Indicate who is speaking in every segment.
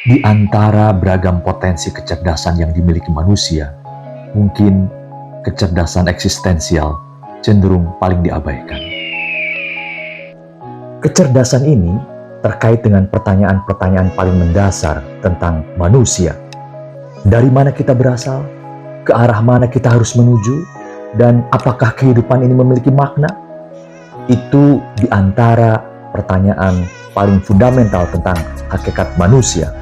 Speaker 1: Di antara beragam potensi kecerdasan yang dimiliki manusia, mungkin kecerdasan eksistensial cenderung paling diabaikan. Kecerdasan ini terkait dengan pertanyaan-pertanyaan paling mendasar tentang manusia. Dari mana kita berasal, ke arah mana kita harus menuju, dan apakah kehidupan ini memiliki makna? Itu di antara pertanyaan paling fundamental tentang hakikat manusia.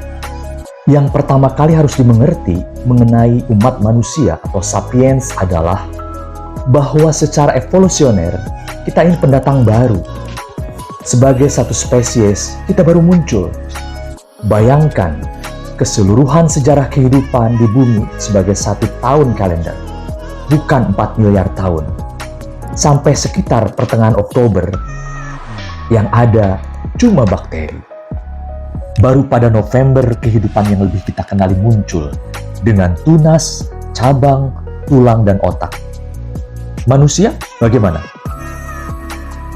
Speaker 1: Yang pertama kali harus dimengerti mengenai umat manusia atau sapiens adalah bahwa secara evolusioner kita ini pendatang baru. Sebagai satu spesies, kita baru muncul. Bayangkan keseluruhan sejarah kehidupan di bumi sebagai 1 tahun kalender, bukan 4 miliar tahun. Sampai sekitar pertengahan Oktober, yang ada cuma bakteri. Baru pada November kehidupan yang lebih kita kenali muncul dengan tunas, cabang, tulang, dan otak. Manusia bagaimana?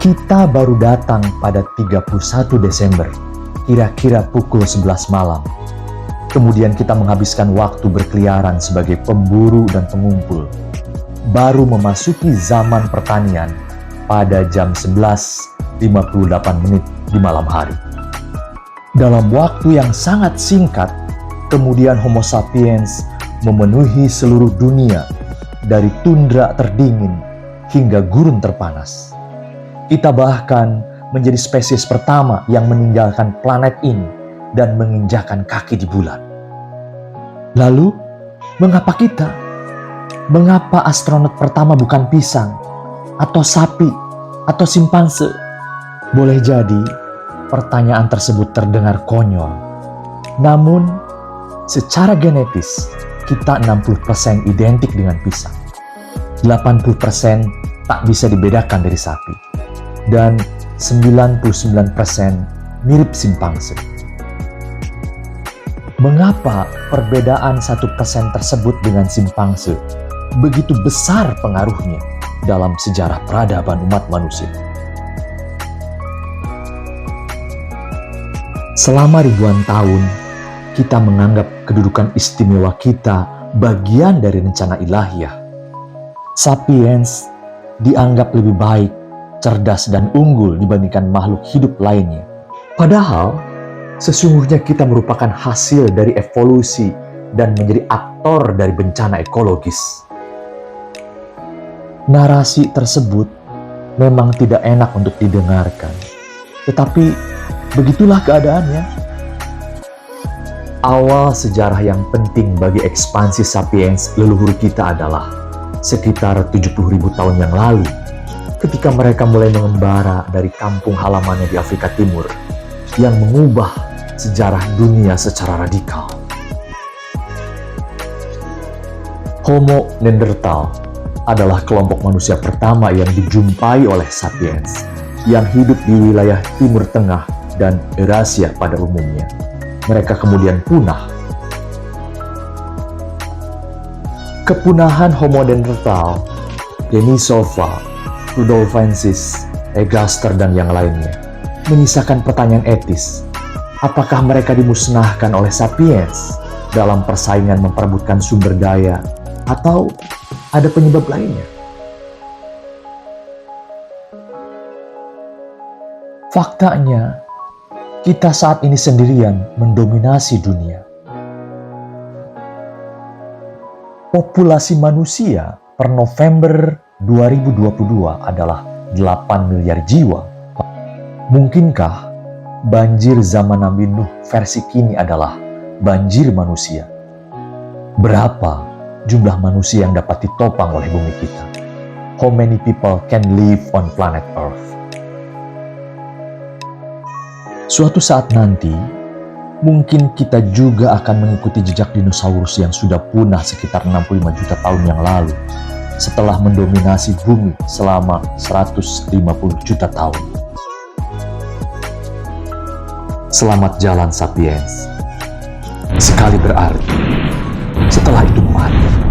Speaker 1: Kita baru datang pada 31 Desember, kira-kira pukul 11 malam. Kemudian kita menghabiskan waktu berkeliaran sebagai pemburu dan pengumpul. Baru memasuki zaman pertanian pada jam 11.58 di malam hari. Dalam waktu yang sangat singkat, kemudian Homo sapiens memenuhi seluruh dunia dari tundra terdingin hingga gurun terpanas. Kita bahkan menjadi spesies pertama yang meninggalkan planet ini dan menginjakan kaki di bulan. Lalu, mengapa kita? Mengapa astronot pertama bukan pisang, atau sapi, atau simpanse? Boleh jadi pertanyaan tersebut terdengar konyol. Namun, secara genetis, kita 60% identik dengan pisang. 80% tak bisa dibedakan dari sapi. Dan 99% mirip simpanse. Mengapa perbedaan 1% tersebut dengan simpanse begitu besar pengaruhnya dalam sejarah peradaban umat manusia? Selama ribuan tahun, kita menganggap kedudukan istimewa kita bagian dari rencana ilahiyah. Sapiens dianggap lebih baik, cerdas, dan unggul dibandingkan makhluk hidup lainnya. Padahal, sesungguhnya kita merupakan hasil dari evolusi dan menjadi aktor dari bencana ekologis. Narasi tersebut memang tidak enak untuk didengarkan, tetapi begitulah keadaannya. Awal sejarah yang penting bagi ekspansi sapiens leluhur kita adalah sekitar 70.000 tahun yang lalu, ketika mereka mulai mengembara dari kampung halamannya di Afrika Timur, yang mengubah sejarah dunia secara radikal. Homo neanderthal adalah kelompok manusia pertama yang dijumpai oleh sapiens, yang hidup di wilayah Timur Tengah dan Eurasia pada umumnya. Mereka kemudian punah. Kepunahan Homo neanderthal, Denisova, Rudolfensis, Egaster, dan yang lainnya menyisakan pertanyaan etis. Apakah mereka dimusnahkan oleh sapiens dalam persaingan memperebutkan sumber daya, atau ada penyebab lainnya? Faktanya, kita saat ini sendirian mendominasi dunia. Populasi manusia per November 2022 adalah 8 miliar jiwa. Mungkinkah banjir zaman Nabi Nuh versi kini adalah banjir manusia? Berapa jumlah manusia yang dapat ditopang oleh bumi kita? How many people can live on planet Earth? Suatu saat nanti, mungkin kita juga akan mengikuti jejak dinosaurus yang sudah punah sekitar 65 juta tahun yang lalu, setelah mendominasi bumi selama 150 juta tahun. Selamat jalan sapiens. Sekali berarti, setelah itu mati.